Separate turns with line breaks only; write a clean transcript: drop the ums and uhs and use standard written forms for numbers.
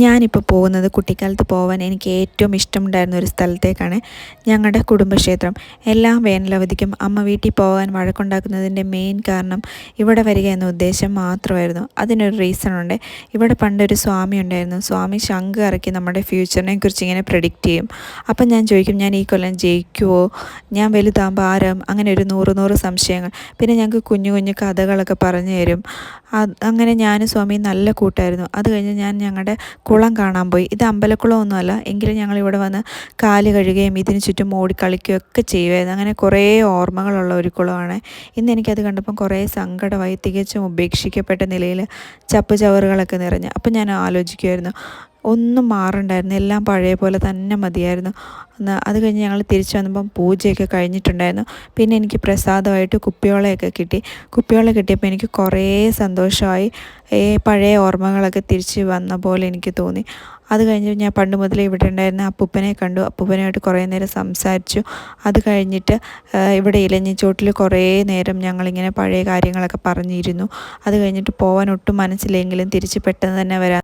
ഞാനിപ്പോൾ പോകുന്നത് കുട്ടിക്കാലത്ത് പോകാൻ എനിക്ക് ഏറ്റവും ഇഷ്ടമുണ്ടായിരുന്ന ഒരു സ്ഥലത്തേക്കാണ്. ഞങ്ങളുടെ കുടുംബക്ഷേത്രം. എല്ലാ വേനലവധിക്കും അമ്മ വീട്ടിൽ പോകാൻ വഴക്കുണ്ടാക്കുന്നതിൻ്റെ മെയിൻ കാരണം ഇവിടെ വരിക എന്ന ഉദ്ദേശം മാത്രമായിരുന്നു. അതിനൊരു റീസണുണ്ട്. ഇവിടെ പണ്ടൊരു സ്വാമി ഉണ്ടായിരുന്നു. സ്വാമി ശംഖ് ഇറക്കി നമ്മുടെ ഫ്യൂച്ചറിനെ കുറിച്ച് ഇങ്ങനെ പ്രെഡിക്റ്റ് ചെയ്യും. അപ്പം ഞാൻ ചോദിക്കും, ഞാൻ ഈ കൊല്ലം ജയിക്കുമോ, ഞാൻ വലുതാകുമ്പോൾ ആരാകും, അങ്ങനെ ഒരു നൂറ് സംശയങ്ങൾ. പിന്നെ ഞങ്ങൾക്ക് കുഞ്ഞു കുഞ്ഞു കഥകളൊക്കെ പറഞ്ഞു തരും. അങ്ങനെ ഞാനും സ്വാമിയും നല്ല കൂട്ടായിരുന്നു. അത് കഴിഞ്ഞ് ഞാൻ ഞങ്ങളുടെ കുളം കാണാൻ പോയി. ഇത് അമ്പലക്കുളമൊന്നുമല്ല, എങ്കിലും ഞങ്ങളിവിടെ വന്ന് കാല് കഴുകുകയും ഇതിന് ചുറ്റും ഓടി കളിക്കുകയും ഒക്കെ ചെയ്യുമായിരുന്നു. അങ്ങനെ കുറേ ഓർമ്മകളുള്ള ഒരു കുളമാണ്. ഇന്ന് എനിക്കത് കണ്ടപ്പം കുറേ സങ്കടമായി. തികച്ചും ഉപേക്ഷിക്കപ്പെട്ട നിലയിൽ ചപ്പ് ചവറുകളൊക്കെ നിറഞ്ഞ്. അപ്പം ഞാൻ ആലോചിക്കുമായിരുന്നു, ഒന്നും മാറണ്ടായിരുന്നു, എല്ലാം പഴയ പോലെ തന്നെ മതിയായിരുന്നു. അത് കഴിഞ്ഞ് ഞങ്ങൾ തിരിച്ചു വന്നപ്പം പൂജയൊക്കെ കഴിഞ്ഞിട്ടുണ്ടായിരുന്നു. പിന്നെ എനിക്ക് പ്രസാദമായിട്ട് കുപ്പിയോളയൊക്കെ കിട്ടി. കുപ്പിയോള കിട്ടിയപ്പോൾ എനിക്ക് കുറേ സന്തോഷമായി. പഴയ ഓർമ്മകളൊക്കെ തിരിച്ച് വന്ന പോലെ എനിക്ക് തോന്നി. അത് കഴിഞ്ഞ് ഞാൻ പണ്ട് മുതലേ ഇവിടെ ഉണ്ടായിരുന്ന അപ്പൂപ്പനെ കണ്ടു. അപ്പൂപ്പനായിട്ട് കുറേ നേരം സംസാരിച്ചു. അത് കഴിഞ്ഞിട്ട് ഇവിടെ ഇലഞ്ഞിച്ചോട്ടിൽ കുറേ നേരം ഞങ്ങളിങ്ങനെ പഴയ കാര്യങ്ങളൊക്കെ പറഞ്ഞിരുന്നു. അത് കഴിഞ്ഞിട്ട് പോകാൻ ഒട്ടും മനസ്സിലെങ്കിലും തിരിച്ച് പെട്ടെന്ന് തന്നെ വരാൻ